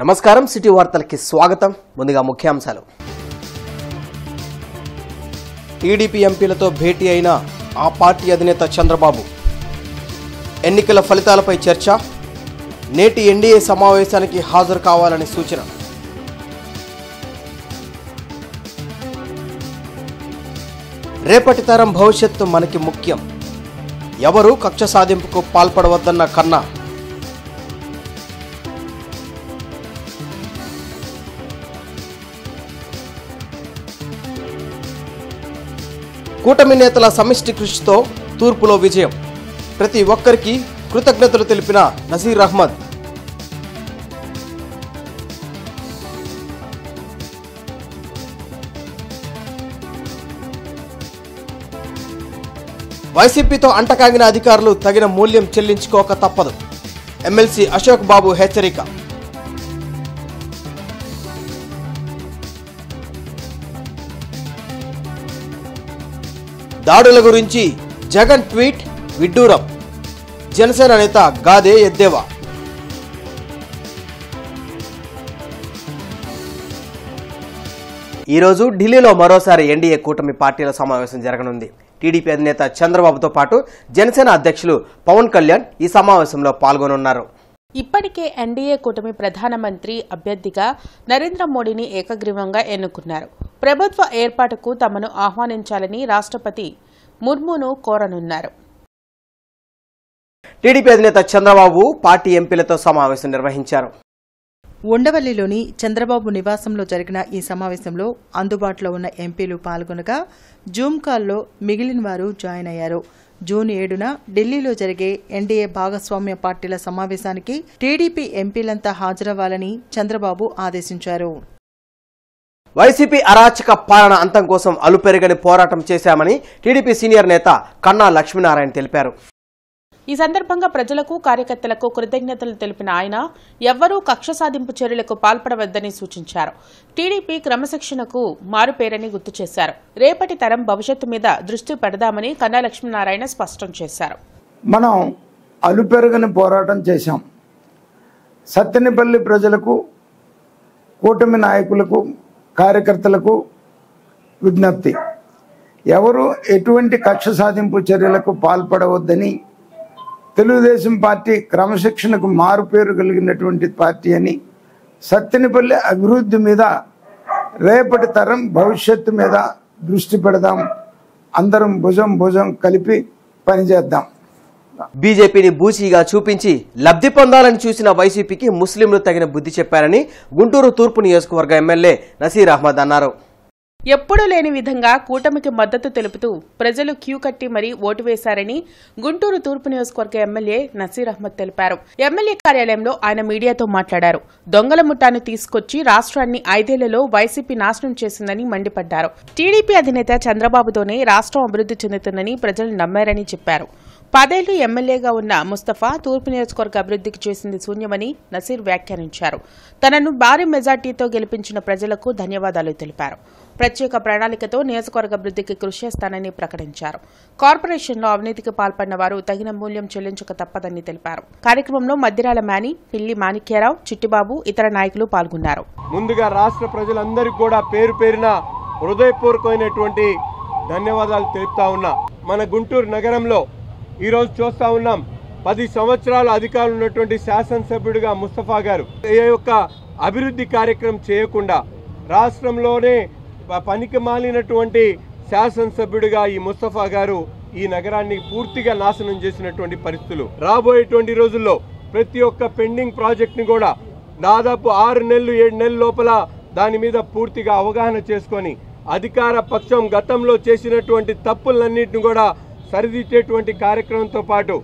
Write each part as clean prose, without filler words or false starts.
నమస్కారం సిటీ వార్తలకి స్వాగతం. ముందుగా ముఖ్యాంశాలు. టీడీపీ ఎంపీలతో భేటీ అయిన ఆ పార్టీ అధినేత చంద్రబాబు. ఎన్నికల ఫలితాలపై చర్చ. నేటి ఎన్డీఏ సమావేశానికి హాజరు కావాలని సూచన. రేపటి తరం భవిష్యత్తు మనకి ముఖ్యం. ఎవరు కక్ష సాధింపుకు పాల్పడవద్దన్న కన్నా. కూటమి నేతల సమిష్టి కృషితో తూర్పులో విజయం. ప్రతి ఒక్కరికి కృతజ్ఞతలు తెలిపిన నసీర్ అహ్మద్. వైసీపీతో అంటకాగిన అధికారులు తగిన మూల్యం చెల్లించుకోక తప్పదు. ఎమ్మెల్సీ అశోక్ బాబు హెచ్చరిక. దాడుల గురించి జగన్ ట్వీట్ విడ్డూరం. జనసేన నేత గాదే ఎద్దేవా. ఈరోజు ఢిల్లీలో మరోసారి ఎన్డీఏ కూటమి పార్టీల సమావేశం జరగనుంది. టీడీపీ అధినేత చంద్రబాబుతో పాటు జనసేన అధ్యక్షులు పవన్ కళ్యాణ్ ఈ సమావేశంలో పాల్గొనున్నారు. ఇప్పటికే ఎన్డీఏ కూటమి ప్రధానమంత్రి అభ్యర్థిగా నరేంద్ర మోడీని ఏకగ్రీవంగా ఎన్నుకున్నారు. ప్రభుత్వ ఏర్పాటుకు తమను ఆహ్వానించాలని రాష్ట్రపతి ముర్మును కోరనున్నారు. టీడీపీ అధినేత చంద్రబాబు పార్టీ ఎంపీలతో సమావేశం నిర్వహించారు. ఉండవల్లిలోని చంద్రబాబు నివాసంలో జరిగిన ఈ సమావేశంలో అందుబాటులో ఉన్న ఎంపీలు పాల్గొనగా జూమ్ కాల్లో మిగిలిన వారు జాయిన్ అయ్యారు. జూన్ 7న ఢిల్లీలో జరిగే ఎన్డీఏ భాగస్వామ్య పార్టీల సమావేశానికి టీడీపీ ఎంపీలంతా హాజరవ్వాలని చంద్రబాబు ఆదేశించారు. వైసీపీ అరాచక పాలన అంతం కోసం అలుపెరగని పోరాటం చేశామని టీడీపీ సీనియర్ నేత కన్నా లక్ష్మీనారాయణ తెలిపారు. ఈ సందర్భంగా ప్రజలకు కార్యకర్తలకు కృతజ్ఞతలు తెలిపిన ఆయన ఎవ్వరూ కక్ష సాధింపు చర్యలకు పాల్పడవద్దని సూచించారు. టీడీపీ క్రమశిక్షణకు మారుపేరని గుర్తు చేశారు. రేపటి తరం భవిష్యత్తు మీద దృష్టి పెడదామని కన్నా లక్ష్మీనారాయణ స్పష్టం చేశారు. మనం అలుపెరగని పోరాటం చేశాం. సత్తెనపల్లి ప్రజలకు, కూటమి నాయకులకు, కార్యకర్తలకు విజ్ఞప్తి: ఎవరు ఎటువంటి కక్ష సాధింపు చర్యలకు పాల్పడవద్దని, తెలుగుదేశం పార్టీ క్రమశిక్షణకు మారుపేరు కలిగినటువంటి పార్టీ అని, సత్తెనపల్లి అభివృద్ధి మీద, రేపటి తరం భవిష్యత్తు మీద దృష్టి పెడదాం. అందరం భుజం కలిపి పనిచేద్దాం. బీజేపీని బూచీగా చూపించి లబ్ధి పొందాలని చూసిన వైసీపీకి ముస్లింలు తగిన బుద్ధి చెప్పారని గుంటూరు తూర్పు నియోజకవర్గ ఎమ్మెల్యే నసీర్ అహ్మద్ అన్నారు. ఎప్పుడూ లేని విధంగా కూటమికి మద్దతు తెలుపుతూ ప్రజలు క్యూ కట్టి మరీ ఓటు వేశారని గుంటూరు తూర్పు నియోజకవర్గ ఎమ్మెల్యే నసీర్ అహ్మద్ తెలిపారు. ఎమ్మెల్యే కార్యాలయంలో ఆయన మీడియాతో మాట్లాడారు. దొంగల ముఠాను తీసుకొచ్చి రాష్ట్రాన్ని 5 ఏళ్లలో వైసీపీ నాశనం చేసిందని మండిపడ్డారు. టీడీపీ అధినేత చంద్రబాబుతోనే రాష్ట్రం అభివృద్ధి చెందుతుందని ప్రజలు నమ్మారని చెప్పారు. 10 ఏళ్లు ఎమ్మెల్యేగా ఉన్న ముస్తఫా తూర్పు నియోజకవర్గ అభివృద్ధికి చేసింది శూన్యమని నసీర్ వ్యాఖ్యానించారు. తనను భారీ మెజార్టీతో గెలిపించిన ప్రజలకు ధన్యవాదాలు తెలిపారు. ప్రత్యేక ప్రణాళికతో నియోజకవర్గ అభివృద్ధికి కృషి చేస్తానని ప్రకటించారు. కార్పొరేషన్లో అవినీతికి పాల్పడిన వారు తగిన మూల్యం చెల్లించక తప్పదని తెలిపారు. కార్యక్రమంలో మద్దిరాల మేని, పిల్లి మాణిక్యరావు, చిట్టిబాబు, ఇతర నాయకులు పాల్గొన్నారు. ముందుగా రాష్ట్ర ప్రజలందరికీ కూడా పేరు పేరున హృదయపూర్వకమైనటువంటి ధన్యవాదాలు తెలుపుతా ఉన్నా. మన గుంటూరు నగరంలో ఈరోజు చూస్తా ఉన్నాం, 10 సంవత్సరాల అధికారులు ఉన్నటువంటి శాసనసభ్యుడిగా ముస్తఫా గారు ఏ యొక్క అభివృద్ధి కార్యక్రమం చేయకుండా రాష్ట్రంలోనే పనికి మాలినటువంటి శాసనసభ్యుడిగా ఈ ముస్తఫా గారు ఈ నగరాన్ని పూర్తిగా నాశనం చేసినటువంటి పరిస్థితులు. రాబోయేటువంటి రోజుల్లో ప్రతి ఒక్క పెండింగ్ ప్రాజెక్ట్ని కూడా దాదాపు 6 నెలలు 7 నెలల లోపల దాని మీద పూర్తిగా అవగాహన చేసుకొని అధికార పక్షం గతంలో చేసినటువంటి తప్పులన్నింటిని కూడా సరిదిద్దేటువంటి కార్యక్రమంతో పాటు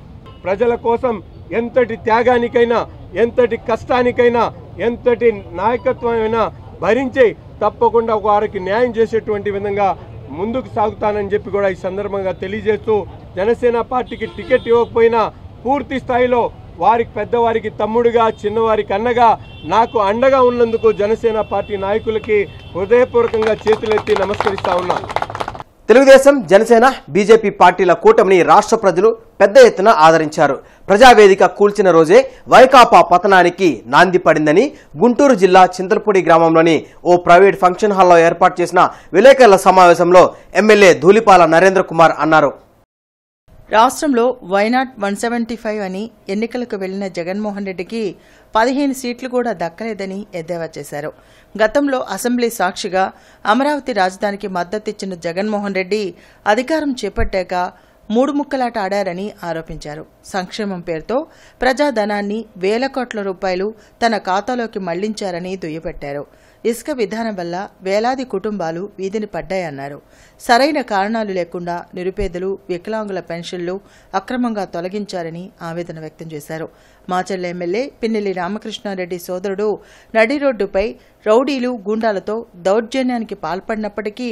ప్రజల కోసం ఎంతటి త్యాగానికైనా, ఎంతటి కష్టానికైనా, ఎంతటి నాయకత్వమైనా భరించి తప్పకుండా వారికి న్యాయం చేసేటువంటి విధంగా ముందుకు సాగుతానని చెప్పి కూడా ఈ సందర్భంగా తెలియజేస్తూ, జనసేన పార్టీకి టికెట్ ఇవ్వకపోయినా పూర్తి స్థాయిలో వారికి పెద్దవారికి తమ్ముడుగా, చిన్నవారికి అన్నగా, నాకు అండగా ఉన్నందుకు జనసేన పార్టీ నాయకులకి హృదయపూర్వకంగా చేతులెత్తి నమస్కరిస్తా ఉన్నా. తెలుగుదేశం, జనసేన, బీజేపీ పార్టీల కూటమిని రాష్ట్ర ప్రజలు పెద్ద ఎత్తున ఆదరించారు. ప్రజావేదిక కూల్చిన రోజే వైకాపా పతనానికి నాంది పడిందని గుంటూరు జిల్లా చింతలపూడి గ్రామంలోని ఓ ప్రైవేట్ ఫంక్షన్ హాల్లో ఏర్పాటు చేసిన విలేకరుల సమావేశంలో ఎమ్మెల్యే ధూళిపాల నరేంద్ర కుమార్ అన్నారు. రాష్ట్రంలో వైనాట్ 175 అని ఎన్నికలకు వెళ్లిన జగన్మోహన్ రెడ్డికి 15 సీట్లు కూడా దక్కలేదని ఎద్దేవా చేశారు. గతంలో అసెంబ్లీ సాక్షిగా అమరావతి రాజధానికి మద్దతిచ్చిన జగన్మోహన్ రెడ్డి అధికారం చేపట్టాక 3 ముక్కలాట ఆడారని ఆరోపించారు. సంక్షేమం పేరుతో ప్రజాధనాన్ని వేల కోట్ల రూపాయలు తన ఖాతాలోకి మళ్లించారని దుయ్యబట్టారు. ఇసుక విధానం వల్ల వేలాది కుటుంబాలు వీధిని పడ్డాయన్నారు. సరైన కారణాలు లేకుండా నిరుపేదలు, వికలాంగుల పెన్షన్లు అక్రమంగా తొలగించారని ఆవేదన వ్యక్తం చేశారు. మాచర్ల ఎమ్మెల్యే పిన్నెల్లి రామకృష్ణారెడ్డి సోదరుడు నడి రోడ్డుపై రౌడీలు, గూండాలతో దౌర్జన్యానికి పాల్పడినప్పటికీ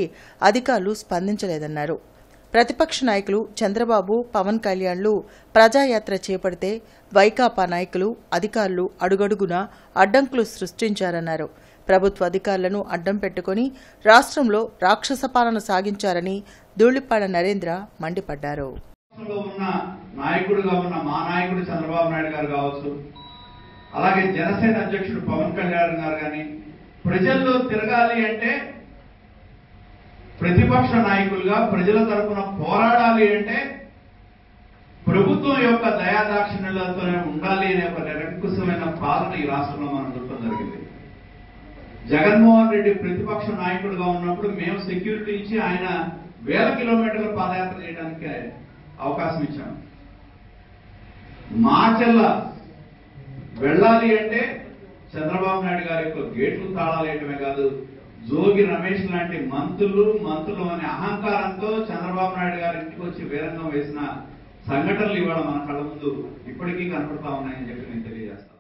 అధికారులు స్పందించలేదన్నారు. ప్రతిపక్ష నాయకులు చంద్రబాబు, పవన్ కళ్యాణ్లు ప్రజాయాత్ర చేపడితే వైకాపా నాయకులు, అధికారులు అడుగడుగునా అడ్డంకులు సృష్టించారన్నారు. ప్రభుత్వ అధికారులను అడ్డం పెట్టుకుని రాష్ట్రంలో రాక్షస పాలన సాగించారని ధూళిపాల నరేంద్ర మండిపడ్డారు. నాయకుడుగా ఉన్న మా నాయకుడు చంద్రబాబు నాయుడు గారు కావచ్చు, అలాగే జనసేన అధ్యక్షుడు పవన్ కళ్యాణ్ గారు కానీ ప్రజల్లో తిరగాలి అంటే, ప్రతిపక్ష నాయకులుగా ప్రజల తరఫున పోరాడాలి అంటే ప్రభుత్వం యొక్క దయాదాక్షిణ్యాలతోనే ఉండాలి అనే ఒక నిరంకుశమైన పాలన ఈ రాష్ట్రంలో మనం చూడటం జరిగింది. జగన్మోహన్ రెడ్డి ప్రతిపక్ష నాయకుడుగా ఉన్నప్పుడు మేము సెక్యూరిటీ ఇచ్చి ఆయన 1000 కిలోమీటర్ల పాదయాత్ర చేయడానికి అవకాశం ఇచ్చాము. మాచెల్ల వెళ్ళాలి అంటే చంద్రబాబు నాయుడు గారి యొక్క గేట్లు తాళాలు వేయటమే కాదు, జోగి రమేష్ లాంటి మంత్రులు అనే అహంకారంతో చంద్రబాబు నాయుడు గారి ఇంటికి వచ్చి వీరంగం వేసిన సంఘటనలు ఇవాళ మన కళ్ళ ముందు ఇప్పటికీ కనపడతా ఉన్నాయని చెప్పి నేను తెలియజేస్తాను.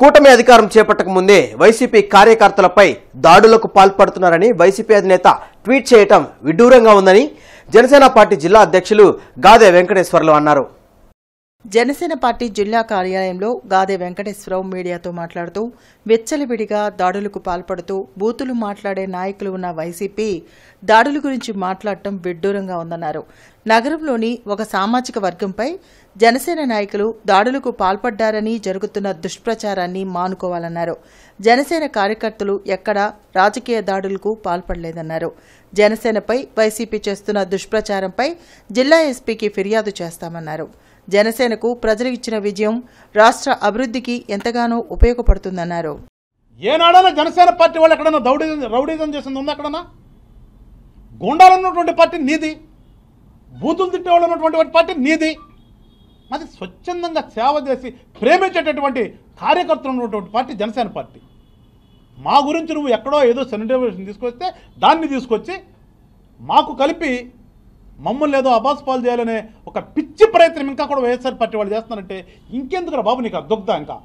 కూటమి అధికారం చేపట్టక ముందే వైసీపీ కార్యకర్తలపై దాడులకు పాల్పడుతున్నారని వైసీపీ అధినేత ట్వీట్ చేయటం విడ్డూరంగా ఉందని జనసేన పార్టీ జిల్లా అధ్యక్షులు గాదే వెంకటేశ్వర్లు అన్నారు. జనసేన పార్టీ జిల్లా కార్యాలయంలో గాదే వెంకటేశ్వరరావు మీడియాతో మాట్లాడుతూ వెచ్చలివిడిగా దాడులకు పాల్పడుతూ బూతులు మాట్లాడే నాయకులు ఉన్న వైసీపీ దాడుల గురించి మాట్లాడటం విడ్డూరంగా ఉందన్నారు. నగరంలోని ఒక సామాజిక వర్గంపై జనసేన నాయకులు దాడులకు పాల్పడ్డారని జరుగుతున్న దుష్ప్రచారాన్ని మానుకోవాలన్నారు. జనసేన కార్యకర్తలు ఎక్కడా రాజకీయ దాడులకు పాల్పడలేదన్నారు. జనసేనపై వైసీపీ చేస్తున్న దుష్ప్రచారంపై జిల్లా ఎస్పీకి ఫిర్యాదు చేస్తామన్నారు. జనసేనకు ప్రజలు ఇచ్చిన విజయం రాష్ట్ర అభివృద్ధికి ఎంతగానో ఉపయోగపడుతుందన్నారు. ఏనాడైనా జనసేన పార్టీ వాళ్ళు ఎక్కడన్నా రౌడీజం చేసింది ఉందా? ఎక్కడన్నా గుండాలు ఉన్నటువంటి పార్టీ నీది, బూతులు తిట్టేవాళ్ళు ఉన్నటువంటి పార్టీ నీది. అది స్వచ్ఛందంగా సేవ చేసి ప్రేమించేటటువంటి కార్యకర్తలు ఉన్నటువంటి పార్టీ జనసేన పార్టీ. మా గురించి నువ్వు ఎక్కడో ఏదో సెనిటైజేషన్ తీసుకొస్తే దాన్ని తీసుకొచ్చి మాకు కలిపి మమ్మల్ని ఏదో అబాస్పాలు చేయాలనే ఒక పిచ్చి ప్రయత్నం ఇంకా కూడా వైఎస్ఆర్ పార్టీ వాళ్ళు చేస్తున్నారంటే ఇంకెందుకురా బాబు నీకు దుగ్ధ. ఇంకా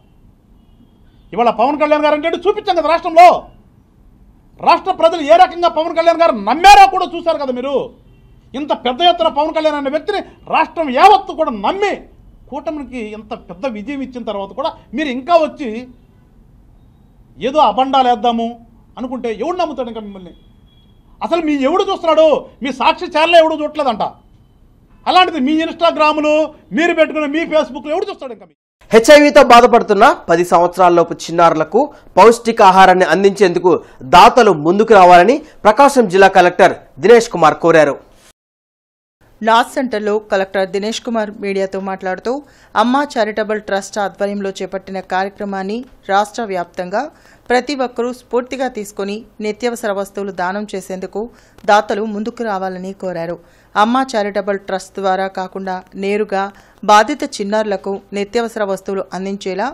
ఇవాళ పవన్ కళ్యాణ్ గారు అంటే చూపించాం కదా రాష్ట్రంలో. రాష్ట్ర ప్రజలు ఏ రకంగా పవన్ కళ్యాణ్ గారు నమ్మారో కూడా చూశారు కదా మీరు. ఇంత పెద్ద ఎత్తున పవన్ కళ్యాణ్ అనే వ్యక్తిని రాష్ట్రం యావత్తు కూడా నమ్మి కూటమికి ఇంత పెద్ద విజయం ఇచ్చిన తర్వాత కూడా మీరు ఇంకా వచ్చి ఏదో అబండాలు వేద్దాము అనుకుంటే ఎవడు నమ్ముతాడు ఇంకా మిమ్మల్ని? అసలు మీ ఎవడు చూస్తున్నాడు? మీ సాక్షి ఛానల్ ఎవడు చూడలేదంట. అలాంటిది మీ ఇన్స్టాగ్రాములు మీరు పెట్టుకున్న మీ ఫేస్బుక్లు ఎవడు చూస్తాడు? ఇంకా హెచ్ఐవితో బాధపడుతున్న 10 సంవత్సరాలలోపు చిన్నారులకు పౌష్టికాహారాన్ని అందించేందుకు దాతలు ముందుకు రావాలని ప్రకాశం జిల్లా కలెక్టర్ దినేష్ కుమార్ కోరారు. నాథ్ సెంటర్లో కలెక్టర్ దినేష్ కుమార్ మీడియాతో మాట్లాడుతూ అమ్మా చారిటబుల్ ట్రస్ట్ ఆధ్వర్యంలో చేపట్టిన కార్యక్రమాన్ని రాష్ట్ర వ్యాప్తంగా ప్రతి ఒక్కరూ స్ఫూర్తిగా తీసుకుని నిత్యావసర వస్తువులు దానం చేసేందుకు దాతలు ముందుకు రావాలని కోరారు. అమ్మా చారిటబుల్ ట్రస్ట్ ద్వారా కాకుండా నేరుగా బాధిత చిన్నారులకు నిత్యావసర వస్తువులు అందించేలా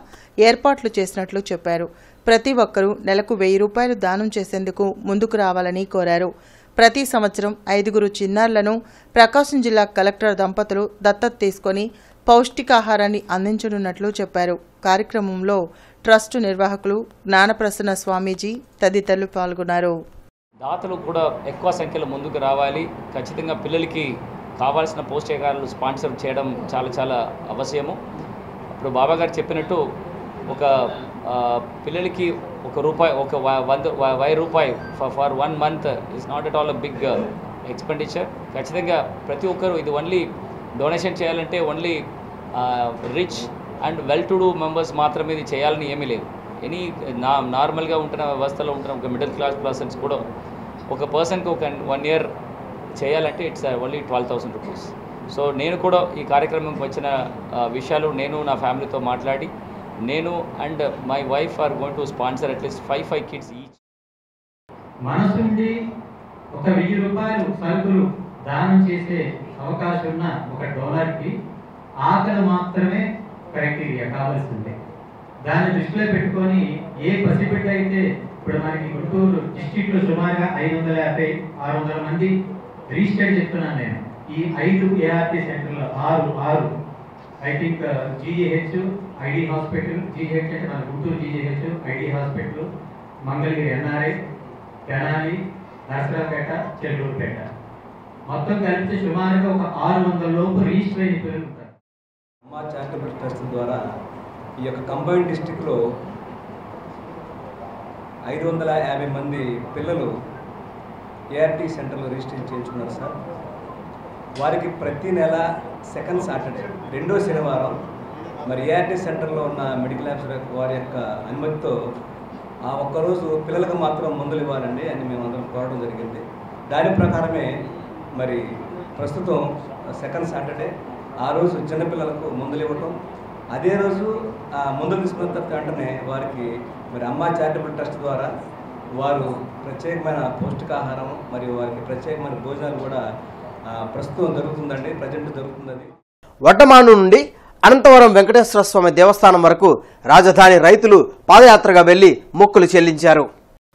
ఏర్పాట్లు చేసినట్లు చెప్పారు. ప్రతి ఒక్కరూ నెలకు 1000 రూపాయలు దానం చేసేందుకు ముందుకు రావాలని కోరారు. ప్రతి సంవత్సరం 5 చిన్నారులను ప్రకాశం జిల్లా కలెక్టర్ దంపతులు దత్తత తీసుకుని పౌష్టికాహారాన్ని అందించనున్నట్లు చెప్పారు. కార్యక్రమంలో ట్రస్టు నిర్వాహకులు జ్ఞానప్రసన్న స్వామీజీ తదితరులు పాల్గొన్నారు. దాతలు కూడా ఎక్కువ సంఖ్యలో ముందుకు రావాలి. ఖచ్చితంగా పిల్లలకి కావాల్సిన పౌష్టికాహారాలు స్పాన్సర్ చేయడం చాలా అవశ్యము. ఇప్పుడు బాబా గారు చెప్పినట్టు ఒక పిల్లలకి ₹1 ఒక 1000 రూపాయలు for 1 month is not at all a big expenditure. ఖచ్చితంగా ప్రతి ఒక్కరు ఇది ఓన్లీ డొనేషన్ చేయాలంటే only rich and well to do members మాత్రమే ఇది చేయాలని ఏమీ లేదు. నార్మల్గా ఉంటున్న వ్యవస్థలో ఉంటున్న ఒక మిడిల్ క్లాస్ పర్సన్స్ కూడా ఒక పర్సన్కి ఒక 1 year చేయాలంటే ఇట్స్ ఓన్లీ 12,000 రూపీస్. సో నేను కూడా ఈ కార్యక్రమంకి వచ్చిన విషయాలు నేను నా ఫ్యామిలీతో మాట్లాడి నేను and my wife are going to sponsor at least 5 kids each. మనసుండి ఒక 1000 రూపాయలు సరుకులు దానం చేసే అవకాశం ఉన్న ఒక డోనర్కి ఆకలి మాత్రమే క్రైటీరియా కావాల్సిందే. దాన్ని దృష్టిలో పెట్టుకొని ఏ పసిబిడ్డ అయితే ఇప్పుడు మనకి గుంటూరు డిస్ట్రిక్ట్లో సుమారుగా 550-600 మంది రిజిస్టర్డ్ చెప్తున్నాను నేను. ఈ 5 ఏఆర్టీ సెంటర్లో 6 I think GGH, ID hospital, GGH అంటే మన Guntur GGH, ID hospital, Mangalagiri NRI, Tenali, Narasaraopet, చెల్లూరుపేట మొత్తం కలిపితే సుమారుగా ఒక 600 లోపు రిజిస్టర్ అయిన పిల్లలు ఉంటారు. అమ్మా చారిటబుల్ ట్రస్ట్ ద్వారా ఈ యొక్క కంబైన్ డిస్ట్రిక్ట్లో 550 మంది పిల్లలు ఏఆర్టీ సెంటర్లో రిజిస్ట్రేషన్ చేయించుకున్నారు సార్. వారికి ప్రతి నెల సెకండ్ సాటర్డే, 2వ శనివారం మరి ఏఆర్టీ సెంటర్లో ఉన్న మెడికల్ ఆఫీసర్ వారి యొక్క అనుమతితో ఆ ఒక్కరోజు పిల్లలకు మాత్రం మందులు ఇవ్వాలండి అని మేము అందరం కోరడం జరిగింది. దాని ప్రకారమే మరి ప్రస్తుతం సెకండ్ సాటర్డే ఆ రోజు చిన్నపిల్లలకు మందులు ఇవ్వటం, అదే రోజు మందులు తీసుకున్న వెంటనే వారికి మరి అమ్మా చారిటబుల్ ట్రస్ట్ ద్వారా వారు ప్రత్యేకమైన పౌష్టికాహారం మరియు వారికి ప్రత్యేకమైన భోజనాలు కూడా ప్రస్తుతం జరుగుతుందండి, ప్రజెంట్ జరుగుతుంది. వడ్డమాను నుండి అనంతవరం వెంకటేశ్వర స్వామి దేవస్థానం వరకు రాజధాని రైతులు పాదయాత్రగా వెళ్లి మొక్కులు చెల్లించారు.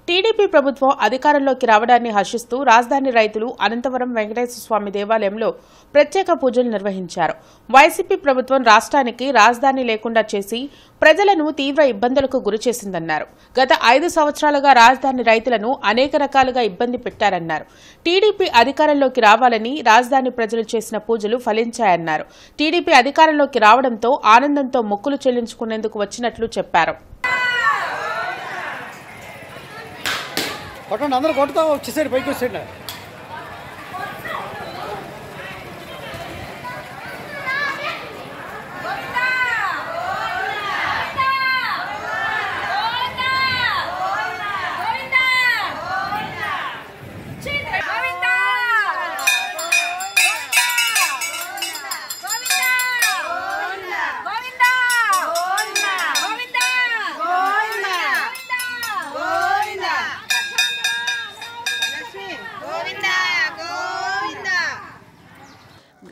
టీడీపీ ప్రభుత్వం అధికారంలోకి రావడాన్ని హర్షిస్తూ రాజధాని రైతులు అనంతవరం వెంకటేశ్వర స్వామి దేవాలయంలో ప్రత్యేక పూజలు నిర్వహించారు. వైసీపీ ప్రభుత్వం రాష్ట్రానికి రాజధాని లేకుండా చేసి ప్రజలను తీవ్ర ఇబ్బందులకు గురిచేసిందన్నారు. గత 5 సంవత్సరాలుగా రాజధాని రైతులను అనేక రకాలుగా ఇబ్బంది పెట్టారన్నారు. టీడీపీ అధికారంలోకి రావాలని రాజధాని ప్రజలు చేసిన పూజలు ఫలించాయన్నారు. టీడీపీ అధికారంలోకి రావడంతో ఆనందంతో మొక్కులు చెల్లించుకునేందుకు వచ్చినట్లు చెప్పారు. కొట్టండి, అందరూ కొట్టుతా వచ్చేసాడు, పైకి వచ్చాడు.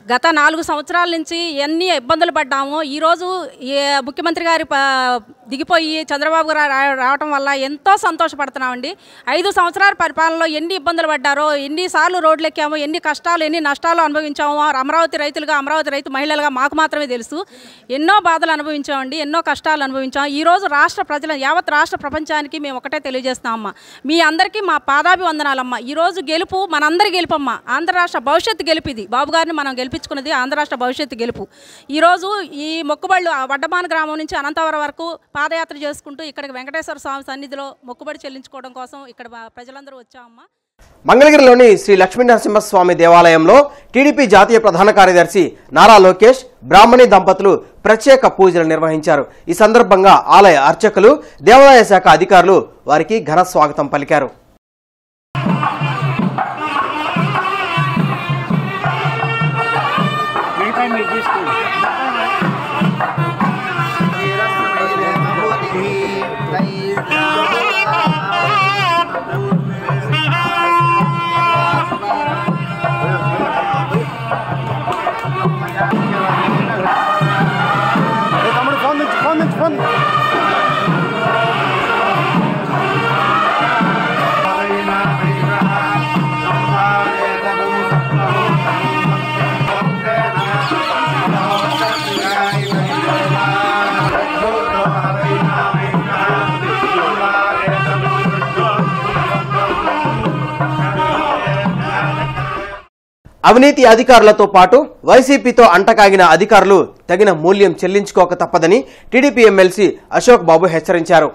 గత 4 సంవత్సరాల నుంచి ఎన్ని ఇబ్బందులు పడ్డామో ఈరోజు ముఖ్యమంత్రి గారి దిగిపోయి చంద్రబాబు గారు రావడం వల్ల ఎంతో సంతోషపడుతున్నామండి. 5 సంవత్సరాల పరిపాలనలో ఎన్ని ఇబ్బందులు పడ్డారో, ఎన్నిసార్లు రోడ్లు ఎక్కామో, ఎన్ని కష్టాలు ఎన్ని నష్టాలు అనుభవించామో అమరావతి రైతులుగా, అమరావతి రైతు మహిళలుగా మాకు మాత్రమే తెలుసు. ఎన్నో బాధలు అనుభవించామండి, ఎన్నో కష్టాలు అనుభవించాం. ఈరోజు రాష్ట్ర ప్రజల యావత్ రాష్ట్ర ప్రపంచానికి మేము ఒకటే తెలియజేస్తామమ్మా, మీ అందరికీ మా పాదాభివందనాలమ్మా. ఈరోజు గెలుపు మనందరి గెలుపమ్మా. ఆంధ్ర రాష్ట్ర భవిష్యత్తు గెలుపు ఇది. బాబు గారిని మనం గెలిపించుకున్నది ఆంధ్ర రాష్ట్ర భవిష్యత్తు గెలుపు. ఈరోజు ఈ మొక్కుబళ్ళు వడ్డమాన గ్రామం నుంచి అనంతవరం వరకు పాదయాత్ర చేసుకుంటూ ఇక్కడికి వెంకటేశ్వర స్వామి సన్నిధిలో మొక్కుబడి చెల్లించుకోవడం కోసం ఇక్కడ ప్రజలందరూ వచ్చామమ్మా. మంగళగిరిలోని శ్రీ లక్ష్మీనరసింహస్వామి దేవాలయంలో టీడీపీ జాతీయ ప్రధాన కార్యదర్శి నారా లోకేష్, బ్రాహ్మణి దంపతులు ప్రత్యేక పూజలు నిర్వహించారు. ఈ సందర్భంగా ఆలయ అర్చకులు, దేవాదాయ శాఖ అధికారులు వారికి ఘన స్వాగతం పలికారు. అవినీతి అధికారులతో పాటు వైసీపీతో అంటకాగిన అధికారులు తగిన మూల్యం చెల్లించుకోక తప్పదని టీడీపీ ఎమ్మెల్సీ అశోక్ బాబు హెచ్చరించారు.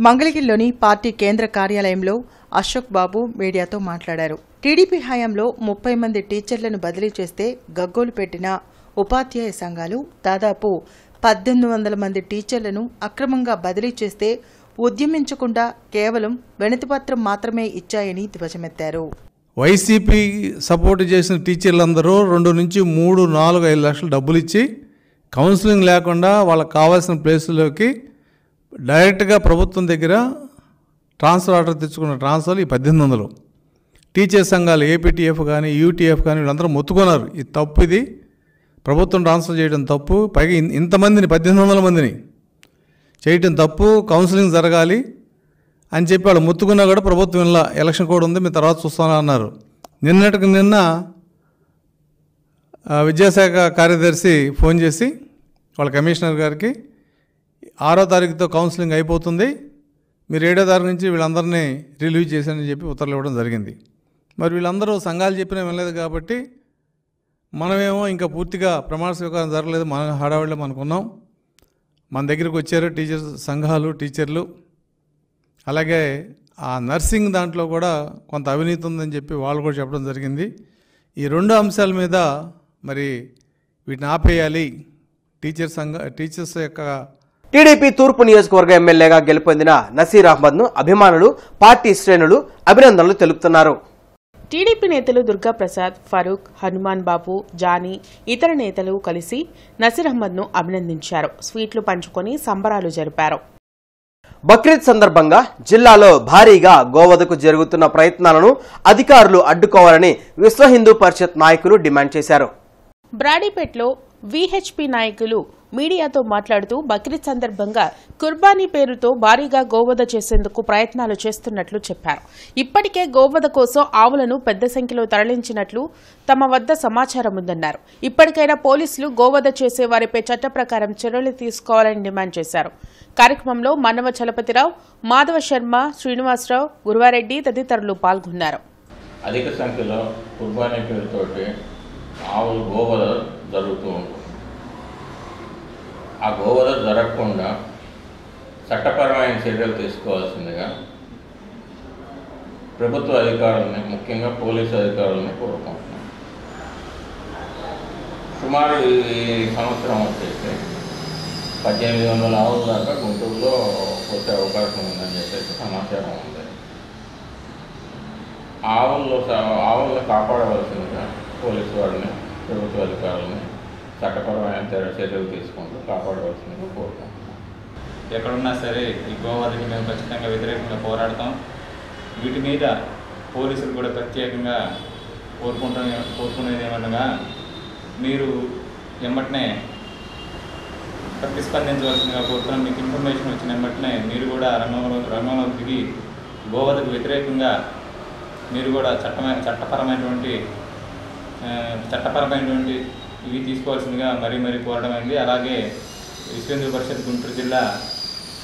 మంగళగిరిలోని పార్టీ కేంద్ర కార్యాలయంలో అశోక్ బాబు మీడియాతో మాట్లాడారు. టీడీపీ హయాంలో 30 మంది టీచర్లను బదిలీ చేస్తే గగ్గోలు పెట్టిన ఉపాధ్యాయ సంఘాలు దాదాపు 1800 మంది టీచర్లను అక్రమంగా బదిలీ చేస్తే ఉద్యమించకుండా కేవలం వినతిపత్రం మాత్రమే ఇచ్చాయని ధ్వజమెత్తారు. వైసీపీ సపోర్ట్ చేసిన టీచర్లందరూ 2 నుంచి 3, 4, 5 లక్షలు డబ్బులు ఇచ్చి కౌన్సిలింగ్ లేకుండా వాళ్ళకి కావాల్సిన ప్లేసుల్లోకి డైరెక్ట్గా ప్రభుత్వం దగ్గర ట్రాన్స్ఫర్ ఆర్డర్ తెచ్చుకున్న ట్రాన్స్ఫర్లు ఈ 1800. టీచర్ సంఘాలు ఏపీటీఎఫ్ కానీ యూటీఎఫ్ కానీ వీళ్ళందరూ మొత్తుకున్నారు. ఇది తప్పు, ఇది ప్రభుత్వం ట్రాన్స్ఫర్ చేయడం తప్పు, పైగా ఇంతమందిని 1800 మందిని చేయటం తప్పు, కౌన్సిలింగ్ జరగాలి అని చెప్పి వాళ్ళు మొత్తుకున్నా కూడా ప్రభుత్వం ఇలా ఎలక్షన్ కోడ్ ఉంది, మేము తర్వాత చూస్తామని అన్నారు. నిన్నటికి నిన్న విద్యాశాఖ కార్యదర్శి ఫోన్ చేసి వాళ్ళ కమిషనర్ గారికి 6వ తారీఖుతో కౌన్సిలింగ్ అయిపోతుంది, మీరు 7వ తారీఖు నుంచి వీళ్ళందరినీ రిలీవ్ చేశారని చెప్పి ఉత్తర్వులు ఇవ్వడం జరిగింది. మరి వీళ్ళందరూ సంఘాలు చెప్పినా వినలేదు కాబట్టి మనమేమో ఇంకా పూర్తిగా ప్రమాణ స్వీకారం జరగలేదు, మన హడావిడిలో మనకున్నాం. మన దగ్గరికి వచ్చారు టీచర్స్ సంఘాలు, టీచర్లు. అలాగే ఆ నర్సింగ్ దాంట్లో కూడా కొంత అవినీతి ఉందని చెప్పి వాళ్ళు కూడా చెప్పడం జరిగింది. ఈ 2 అంశాల మీద మరి వీటిని ఆపేయాలి. టీచర్స్ యొక్క టీడీపీ తూర్పు నియోజకవర్గ ఎమ్మెల్యేగా గెలుపొందిన నసీర్ అహ్మద్ను అభిమానులు, పార్టీ శ్రేణులు అభినందనలు తెలుపుతున్నారు. టీడీపీ నేతలు దుర్గాప్రసాద్, ఫరూక్, హనుమాన్ బాబు, జానీ, ఇతర నేతలు కలిసి నసీర్ అహ్మద్ను అభినందించారు. స్వీట్లు పంచుకొని సంబరాలు జరిపారు. బక్రీద్ సందర్భంగా జిల్లాలో భారీగా గోవధకు జరుగుతున్న ప్రయత్నాలను అధికారులు అడ్డుకోవాలని విశ్వ హిందూ పరిషత్ నాయకులు డిమాండ్ చేశారు. బ్రాడీపేట్లో వీహెచ్పీ నాయకులు మీడియాతో మాట్లాడుతూ బక్రీద్ సందర్భంగా కుర్బానీ పేరుతో భారీగా గోవధ చేసేందుకు ప్రయత్నాలు చేస్తున్నట్లు చెప్పారు. ఇప్పటికే గోవధ కోసం ఆవులను పెద్ద సంఖ్యలో తరలించినట్లు తమ వద్ద సమాచారం ఉందన్నారు. ఇప్పటికైనా పోలీసులు గోవధ చేసే వారిపై చట్ట ప్రకారం చర్యలు తీసుకోవాలని డిమాండ్ చేశారు. కార్యక్రమంలో మన్నవ చలపతిరావు, మాధవ శర్మ, శ్రీనివాసరావు, గురువారెడ్డి తదితరులు పాల్గొన్నారు. అధిక సంఖ్యలో కుర్బానీ పేరుతోటి ఆవులు గోవధ జరుగుతూ ఉంటుంది. ఆ గోవధ జరగకుండా చట్టపరమైన చర్యలు తీసుకోవాల్సిందిగా ప్రభుత్వ అధికారులని, ముఖ్యంగా పోలీసు అధికారులని కోరుకుంటున్నాం. సుమారు ఈ సంవత్సరం వచ్చేసి 1800 ఆవుల దాకా గుంటూరులో వచ్చే అవకాశం ఉందని చెప్పేసి సమాచారం ఉంది. ఆవులను కాపాడవలసిందిగా పోలీసు వారిని, ప్రభుత్వ అధికారులని చట్టపరమైన చర్యలు తీసుకుంటూ కాపాడవలసిందిగా కోరుకుంటున్నాం. ఎక్కడున్నా సరే ఈ గోవధకి మేము ఖచ్చితంగా వ్యతిరేకంగా పోరాడతాం. వీటి మీద పోలీసులు కూడా ప్రత్యేకంగా కోరుకునేది ఏమనగా, మీరు ఎమ్మటనే ప్రతిస్పందించవలసిందిగా కోరుతున్నాం. మీకు ఇన్ఫర్మేషన్ వచ్చిన వెంటనే మీరు కూడా రంగంలో దిగి గోవధకు వ్యతిరేకంగా మీరు కూడా చట్టపరమైనటువంటి ఇవి తీసుకోవాల్సిందిగా మరీ కోరడమైంది. అలాగే విశ్వ హిందూ పరిషత్ గుంటూరు జిల్లా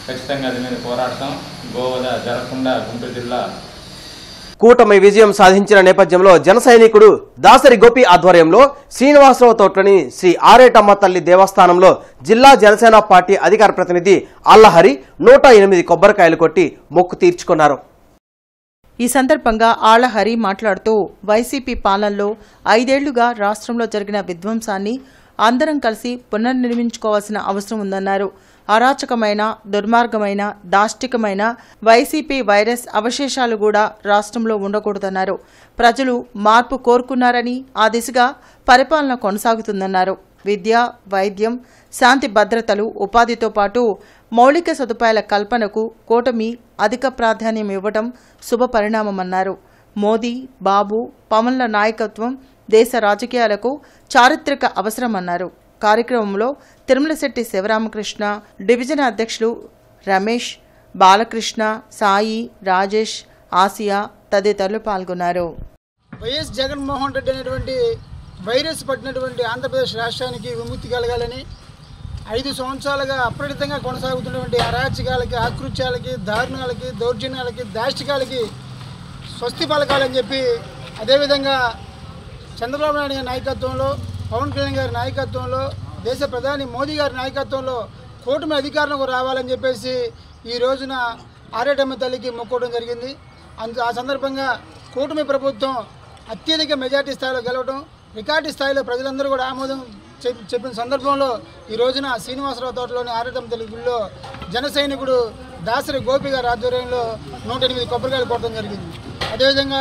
ఖచ్చితంగా అది మీద పోరాడతాం. గోవధ జరగకుండా గుంటూరు జిల్లా కూటమి విజయం సాధించిన నేపథ్యంలో జన సైనికుడు దాసరి గోపి ఆధ్వర్యంలో శ్రీనివాసరావు తోటలోని శ్రీ ఆరేటమ్మ తల్లి దేవస్థానంలో జిల్లా జనసేన పార్టీ అధికార ప్రతినిధి అల్లహరి 108 కొబ్బరికాయలు కొట్టి మొక్కు తీర్చుకున్నారు. ఈ సందర్భంగా ఆళ్లహరి మాట్లాడుతూ వైసీపీ పాలనలో 5 ఏళ్లుగా రాష్ట్రంలో జరిగిన విధ్వంసాన్ని అందరం కలిసి పునర్నిర్మించుకోవాల్సిన అవసరం ఉందన్నారు. అరాచకమైన, దుర్మార్గమైన, దాష్టికమైన వైసీపీ వైరస్ అవశేషాలు కూడా రాష్ట్రంలో ఉండకూడదన్నారు. ప్రజలు మార్పు కోరుకున్నారని ఆ దిశగా పరిపాలన కొనసాగుతుందన్నారు. విద్య, వైద్యం, శాంతి భద్రతలు, ఉపాధితో పాటు మౌలిక సదుపాయాల కల్పనకు కూటమి అధిక ప్రాధాన్యం ఇవ్వడం శుభపరిణామమన్నారు. మోదీ, బాబు, పవన్ల నాయకత్వం దేశ రాజకీయాలకు చారిత్రక అవసరమన్నారు. కార్యక్రమంలో తిరుమలశెట్టి శివరామకృష్ణ, డివిజన్ అధ్యక్షులు రమేష్, బాలకృష్ణ, సాయి, రాజేష్, ఆసియా తదితరులు పాల్గొన్నారు. వైఎస్ జగన్మోహన్ రెడ్డి అనేటువంటి వైరస్ పట్టినటువంటి ఆంధ్రప్రదేశ్ రాష్ట్రానికి విముక్తి కలగాలని 5 సంవత్సరాలుగా అప్రతితంగా కొనసాగుతున్నటువంటి అరాచకాలకి, ఆకృత్యాలకి, దారుణాలకి, దౌర్జన్యాలకి, దాష్టికాలకి స్వస్తి పలకాలని చెప్పి, అదేవిధంగా చంద్రబాబు నాయుడు గారి నాయకత్వంలో, పవన్ కళ్యాణ్ గారి నాయకత్వంలో, దేశ ప్రధాని మోదీ గారి నాయకత్వంలో కూటమి అధికారంలోకి రావాలని చెప్పేసి ఈ రోజున ఆరేటమ్మ తల్లికి మొక్కోవడం జరిగింది. ఆ సందర్భంగా కూటమి ప్రభుత్వం అత్యధిక మెజార్టీ స్థాయిలో గెలవడం, రికార్డు స్థాయిలో ప్రజలందరూ కూడా ఆమోదం చెప్పిన సందర్భంలో ఈ రోజున శ్రీనివాసరావు తోటలోని ఆర్యతం తెలుగులో జన సైనికుడు దాసరి గోపి గారి ఆధ్వర్యంలో 108 కొబ్బరికాయలు కొట్టడం జరిగింది. అదేవిధంగా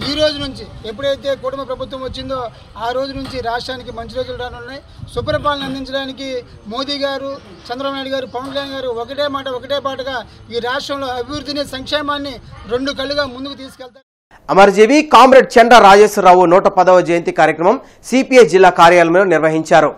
ఈ రోజు నుంచి ఎప్పుడైతే కుటుంబ ప్రభుత్వం వచ్చిందో ఆ రోజు నుంచి రాష్ట్రానికి మంచి రోజులు రానున్నాయి. సుపరిపాలన అందించడానికి మోదీ గారు, చంద్రబాబు నాయుడు గారు, పవన్ కళ్యాణ్ గారు ఒకటే మాట ఒకటే పాటగా ఈ రాష్ట్రంలో అభివృద్ధిని, సంక్షేమాన్ని 2 కళ్ళుగా ముందుకు తీసుకెళ్తారు. అమరజీవి కామ్రేడ్ చెండా రాజేశ్వరరావు 110వ జయంతి కార్యక్రమం సిపిఐ జిల్లా కార్యాలయంలో నిర్వహించారు.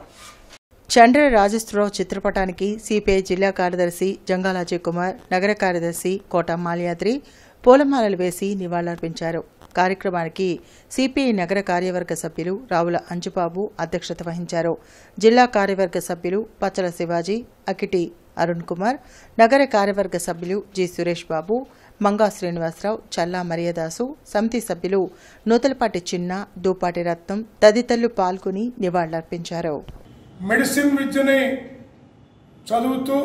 చండ్ర రాజేశ్వరరావు చిత్రపటానికి సిపిఐ జిల్లా కార్యదర్శి జంగాల అజయ్ కుమార్, నగర కార్యదర్శి కోట మాల్యాద్రి పూలమాలలు వేసి నివాళులర్పించారు. కార్యక్రమానికి సిపిఐ నగర కార్యవర్గ సభ్యులు రావుల అంజుబాబు అధ్యక్షత వహించారు. జిల్లా కార్యవర్గ సభ్యులు పచ్చల శివాజీ, అకిటి అరుణ్ కుమార్, నగర కార్యవర్గ సభ్యులు జి సురేష్ బాబు, మంగా శ్రీనివాసరావు, చల్లా మరియదాసు, సమితి సభ్యులు నూతలపాటి చిన్న, దూపాటి రత్నం తదితరులు పాల్గొని నివాళులర్పించారు. మెడిసిన్ విద్యని చదువుతూ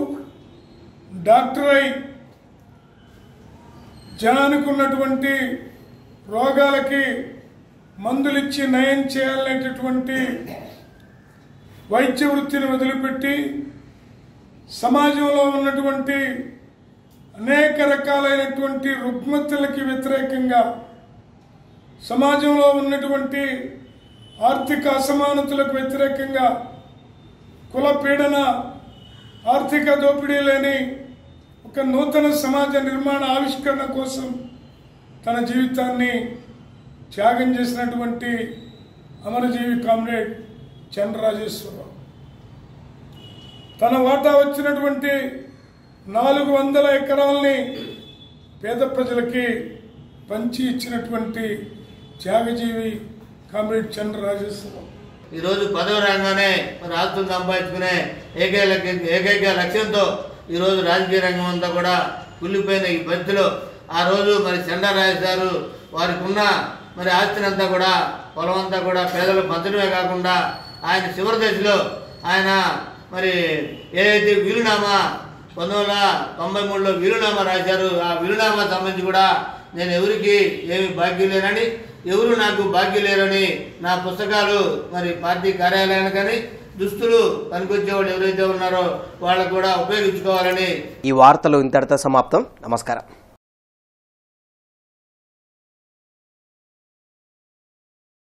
డాక్టర్ అయి జనానికి ఉన్నటువంటి రోగాలకి మందులిచ్చి నయం చేయాలనేటటువంటి వైద్య వృత్తిని వదిలిపెట్టి సమాజంలో ఉన్నటువంటి అనేక రకాలైనటువంటి రుగ్మతలకి వ్యతిరేకంగా, సమాజంలో ఉన్నటువంటి ఆర్థిక అసమానతలకు వ్యతిరేకంగా, కుల పీడన, ఆర్థిక దోపిడీ లేని ఒక నూతన సమాజ నిర్మాణ ఆవిష్కరణ కోసం తన జీవితాన్ని త్యాగం చేసినటువంటి అమరజీవి కామ్రేడ్ చెండ్ర రాజేశ్వరరావు తన వాటా వచ్చినటువంటి 400 ఎకరాలని పేద ప్రజలకి పంచి ఇచ్చినటువంటి త్యాగజీవి కామ్రేడ్ చెండ్ర రాజేశ్వరరావు. ఈరోజు పదవి రంగానే మరి ఆస్తులు సంపాదించుకునే ఏకైక లక్ష్యంతో ఈరోజు రాజకీయ రంగం అంతా కూడా కుళ్ళిపోయిన ఈ పరిస్థితిలో ఆ రోజు మరి చెండా రాజేష్ గారు వారికి ఉన్న మరి ఆస్తిని అంతా కూడా, పొలం అంతా కూడా పేదలకు పంచడమే కాకుండా ఆయన చివరి దశలో ఆయన మరి ఏదైతే వీలునామా 1993లో వీలునామా రాశారు, ఆ వీలునామా సంబంధించి కూడా నేను ఎవరికి ఏమి బాకీ లేనని, ఎవరు నాకు బాకీ లేరని నా పుస్తకాలు మరి పార్టీ కార్యాలయానికి కానీ దుస్తులు పనికొచ్చేవాళ్ళు ఎవరైతే ఉన్నారో వాళ్ళకు కూడా ఉపయోగించుకోవాలని. ఈ వార్తలు ఇంతటితో సమాప్తం. నమస్కారం.